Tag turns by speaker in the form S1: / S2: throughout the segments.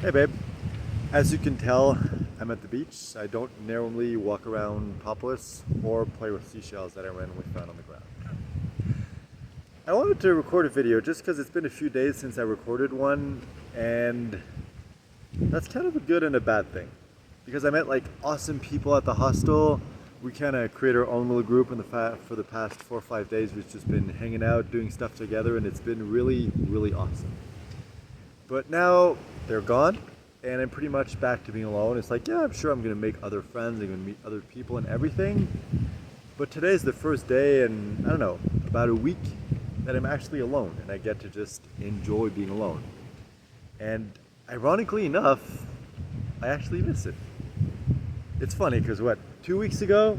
S1: Hey babe, as you can tell, I'm at the beach. I don't normally walk around topless or play with seashells that I randomly found on the ground. I wanted to record a video just because it's been a few days since I recorded one, and that's kind of a good and a bad thing. Because I met like awesome people at the hostel. We kind of created our own little group for the past 4 or 5 days. We've just been hanging out, doing stuff together, and it's been really, really awesome. But now they're gone, and I'm pretty much back to being alone. It's like, yeah, I'm sure I'm gonna make other friends, I'm gonna meet other people and everything. But today's the first day in, I don't know, about a week that I'm actually alone, and I get to just enjoy being alone. And ironically enough, I actually miss it. It's funny because what, 2 weeks ago,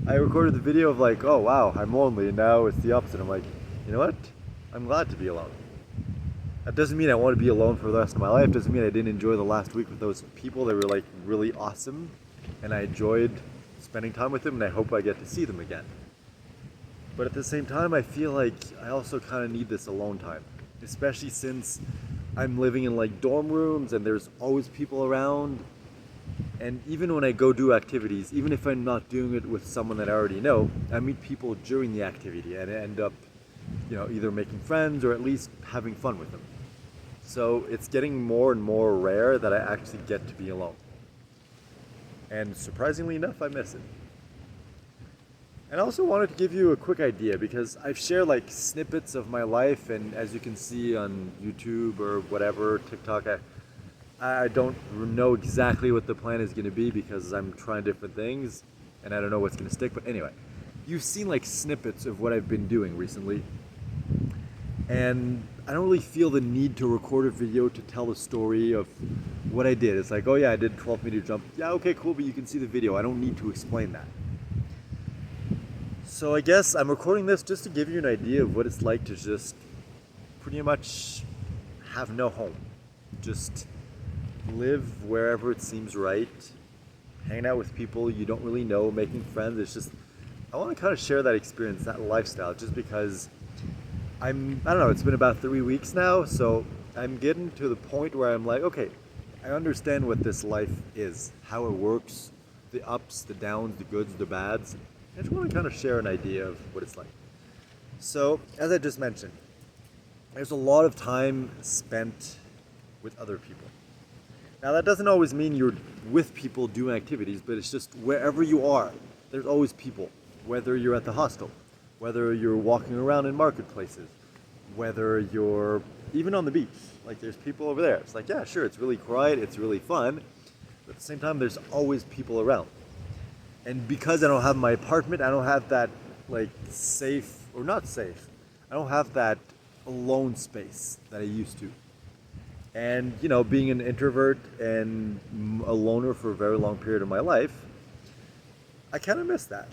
S1: I recorded the video of like, oh wow, I'm lonely, and now it's the opposite. I'm like, you know what? I'm glad to be alone. That doesn't mean I want to be alone for the rest of my life. Doesn't mean I didn't enjoy the last week with those people. They were like really awesome, and I enjoyed spending time with them, and I hope I get to see them again. But at the same time, I feel like I also kind of need this alone time, especially since I'm living in like dorm rooms and there's always people around. And even when I go do activities, even if I'm not doing it with someone that I already know, I meet people during the activity and end up, either making friends or at least having fun with them. So it's getting more and more rare that I actually get to be alone. And surprisingly enough, I miss it. And I also wanted to give you a quick idea because I've shared like snippets of my life, and as you can see on YouTube or whatever, TikTok, I don't know exactly what the plan is going to be because I'm trying different things and I don't know what's going to stick. But anyway, you've seen like snippets of what I've been doing recently. And I don't really feel the need to record a video to tell the story of what I did. It's like, oh yeah, I did 12-meter jump. Yeah, okay, cool, but you can see the video. I don't need to explain that. So I guess I'm recording this just to give you an idea of what it's like to just pretty much have no home. Just live wherever it seems right, hanging out with people you don't really know, making friends. It's just, I want to kind of share that experience, that lifestyle, just because I don't know, it's been about 3 weeks now, so I'm getting to the point where I'm like, okay, I understand what this life is, how it works, the ups, the downs, the goods, the bads. I just want to kind of share an idea of what it's like. So, as I just mentioned, there's a lot of time spent with other people. Now, that doesn't always mean you're with people doing activities, but it's just wherever you are, there's always people, whether you're at the hostel, whether you're walking around in marketplaces, whether you're even on the beach. Like there's people over there. It's like, yeah, sure, it's really quiet, it's really fun, but at the same time, there's always people around. And because I don't have my apartment, I don't have that like safe, or not safe, I don't have that alone space that I used to. And being an introvert and a loner for a very long period of my life, I kind of miss that.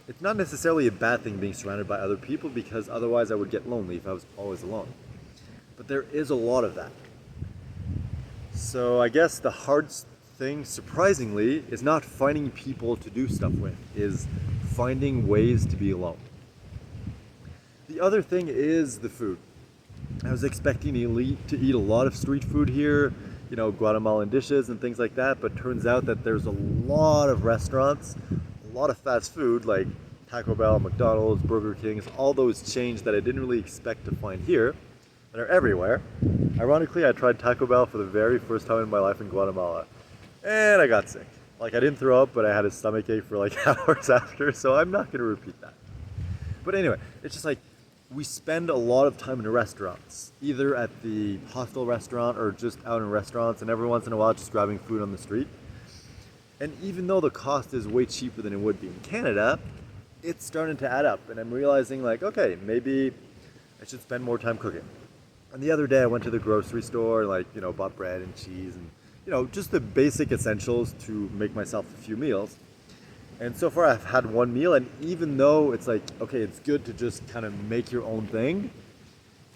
S1: It's not necessarily a bad thing being surrounded by other people because otherwise I would get lonely if I was always alone. But there is a lot of that. So I guess the hardest thing, surprisingly, is not finding people to do stuff with, is finding ways to be alone. The other thing is the food. I was expecting to eat a lot of street food here, Guatemalan dishes and things like that, but turns out that there's a lot of restaurants, a lot of fast food like Taco Bell, McDonald's, Burger King's, all those chains that I didn't really expect to find here that are everywhere. Ironically, I tried Taco Bell for the very first time in my life in Guatemala, and I got sick. Like, I didn't throw up, but I had a stomach ache for like hours after, so I'm not going to repeat that. But anyway, it's just like, we spend a lot of time in restaurants, either at the hostel restaurant or just out in restaurants, and every once in a while just grabbing food on the street. And even though the cost is way cheaper than it would be in Canada, it's starting to add up, and I'm realizing like, okay, maybe I should spend more time cooking. And the other day I went to the grocery store, like, bought bread and cheese and, just the basic essentials to make myself a few meals. And so far I've had one meal, and even though it's like, okay, it's good to just kind of make your own thing,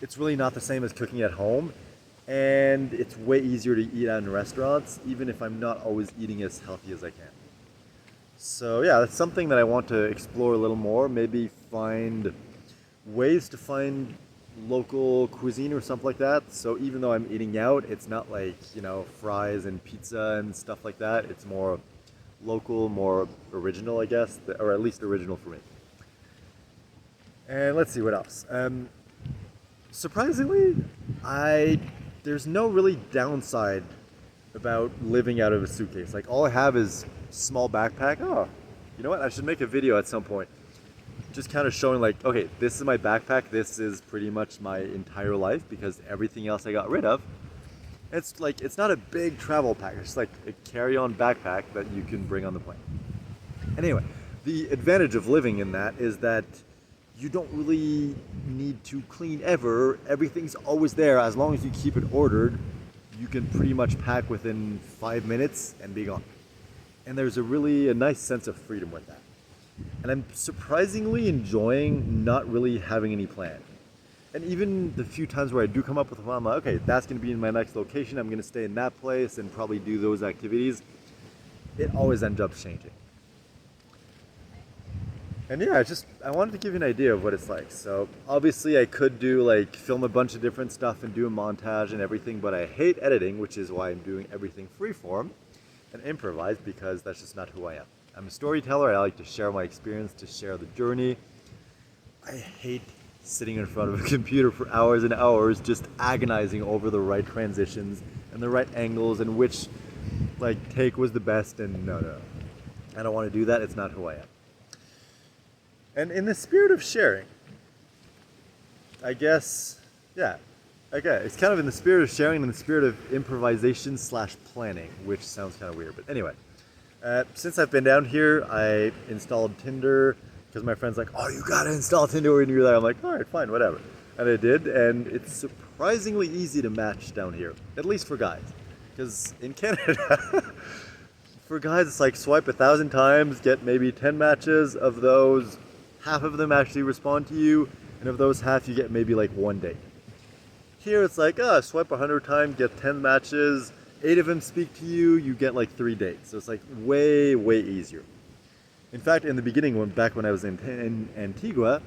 S1: it's really not the same as cooking at home. And it's way easier to eat out in restaurants, even if I'm not always eating as healthy as I can. So yeah, that's something that I want to explore a little more, maybe find ways to find local cuisine or something like that. So even though I'm eating out, it's not like, fries and pizza and stuff like that. It's more local, more original, I guess, or at least original for me. And let's see what else. Surprisingly, I there's no really downside about living out of a suitcase. Like all I have is small backpack. Oh, you know what? I should make a video at some point, just kind of showing like, okay, this is my backpack. This is pretty much my entire life because everything else I got rid of. It's like it's not a big travel pack. It's like a carry-on backpack that you can bring on the plane. Anyway, the advantage of living in that is that you don't really need to clean ever. Everything's always there. As long as you keep it ordered, you can pretty much pack within 5 minutes and be gone. And there's a nice sense of freedom with that. And I'm surprisingly enjoying not really having any plan. And even the few times where I do come up with a plan, I'm like, okay, that's going to be in my next location. I'm going to stay in that place and probably do those activities. It always ends up changing. And yeah, I wanted to give you an idea of what it's like. So obviously I could do like film a bunch of different stuff and do a montage and everything, but I hate editing, which is why I'm doing everything freeform and improvise because that's just not who I am. I'm a storyteller. I like to share my experience, to share the journey. I hate sitting in front of a computer for hours and hours just agonizing over the right transitions and the right angles and which like take was the best, and no. I don't want to do that. It's not who I am. And in the spirit of sharing, I guess, yeah, okay, it's kind of in the spirit of sharing and in the spirit of improvisation / planning, which sounds kind of weird. But anyway, since I've been down here, I installed Tinder because my friend's like, oh, you gotta install Tinder when you're there. I'm like, all right, fine, whatever. And I did, and it's surprisingly easy to match down here, at least for guys. Because in Canada, for guys, it's like swipe 1,000 times, get maybe 10 matches. Of those, half of them actually respond to you, and of those half, you get maybe like one date. Here, it's like, swipe 100 times, get 10 matches, 8 of them speak to you, you get like 3 dates. So it's like way, way easier. In fact, in the beginning, back when I was in Antigua,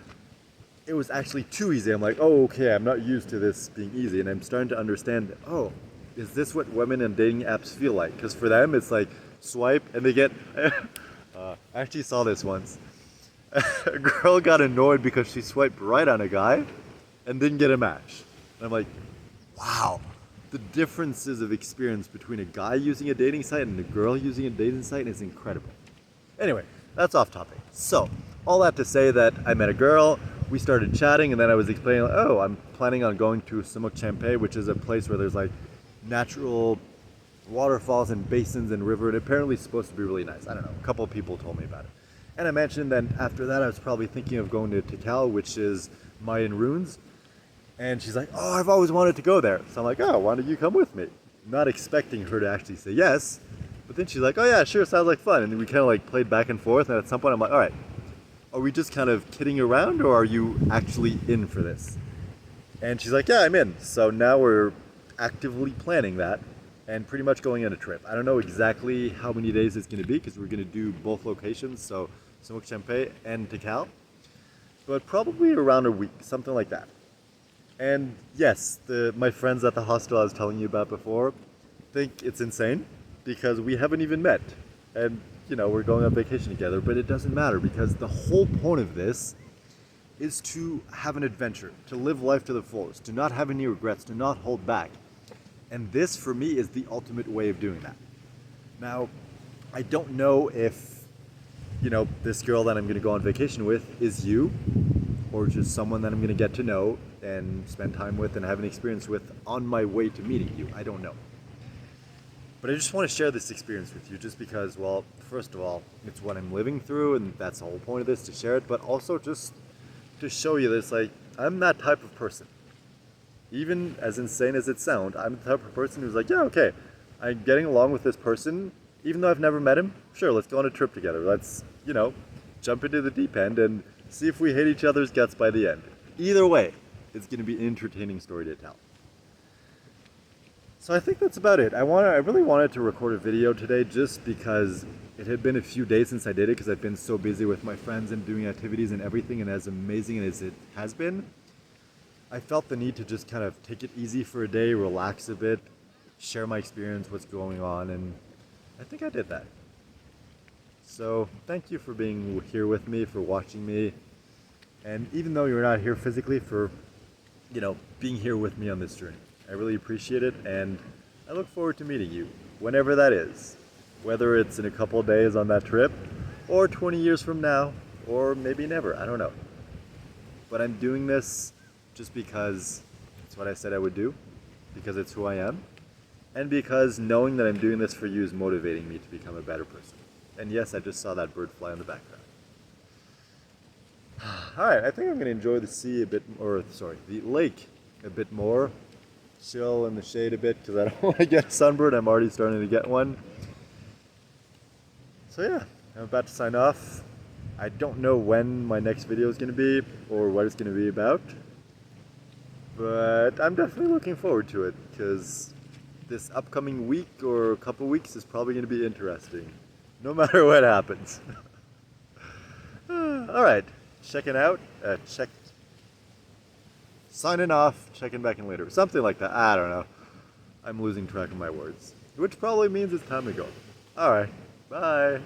S1: it was actually too easy. I'm like, oh, okay, I'm not used to this being easy, and I'm starting to understand, oh, is this what women and dating apps feel like? Because for them, it's like swipe, and they get, I actually saw this once. A girl got annoyed because she swiped right on a guy and didn't get a match. And I'm like, wow, the differences of experience between a guy using a dating site and a girl using a dating site is incredible. Anyway, that's off topic. So, all that to say that I met a girl, we started chatting, and then I was explaining, like, oh, I'm planning on going to Semook Champay, which is a place where there's like natural waterfalls and basins and river, and apparently it's supposed to be really nice. I don't know, a couple of people told me about it. And I mentioned that after that I was probably thinking of going to Tikal, which is Mayan ruins. And she's like, oh, I've always wanted to go there. So I'm like, oh, why don't you come with me? Not expecting her to actually say yes. But then she's like, oh yeah, sure, sounds like fun. And then we kind of like played back and forth. And at some point I'm like, all right, are we just kind of kidding around or are you actually in for this? And she's like, yeah, I'm in. So now we're actively planning that and pretty much going on a trip. I don't know exactly how many days it's going to be because we're going to do both locations. So Semook Champay and Tikal. But probably around a week, something like that. And yes, my friends at the hostel I was telling you about before think it's insane because we haven't even met. And, we're going on vacation together, but it doesn't matter because the whole point of this is to have an adventure, to live life to the fullest, to not have any regrets, to not hold back. And this, for me, is the ultimate way of doing that. Now, I don't know if, this girl that I'm going to go on vacation with is you, or just someone that I'm going to get to know and spend time with and have an experience with on my way to meeting you. I don't know. But I just want to share this experience with you just because, well, first of all, it's what I'm living through, and that's the whole point of this, to share it, but also just to show you this, like, I'm that type of person. Even as insane as it sounds, I'm the type of person who's like, yeah, okay, I'm getting along with this person, even though I've never met him. Sure, let's go on a trip together. Let's, jump into the deep end and see if we hate each other's guts by the end. Either way, it's going to be an entertaining story to tell. So I think that's about it. I really wanted to record a video today just because it had been a few days since I did it because I've been so busy with my friends and doing activities and everything, and as amazing as it has been, I felt the need to just kind of take it easy for a day, relax a bit, share my experience, what's going on, and I think I did that. So thank you for being here with me, for watching me, and even though you're not here physically, for being here with me on this journey. I really appreciate it, and I look forward to meeting you whenever that is. Whether it's in a couple of days on that trip, or 20 years from now, or maybe never, I don't know. But I'm doing this just because it's what I said I would do, because it's who I am, and because knowing that I'm doing this for you is motivating me to become a better person. And yes, I just saw that bird fly in the background. Alright, I think I'm going to enjoy the sea a bit, the lake a bit more. Chill in the shade a bit because I don't want to get a sunburn. I'm already starting to get one. So yeah, I'm about to sign off. I don't know when my next video is going to be or what it's going to be about. But I'm definitely looking forward to it because this upcoming week or a couple weeks is probably going to be interesting. No matter what happens. Alright, signing off, checking back in later. Something like that. I don't know. I'm losing track of my words. Which probably means it's time to go. Alright, bye.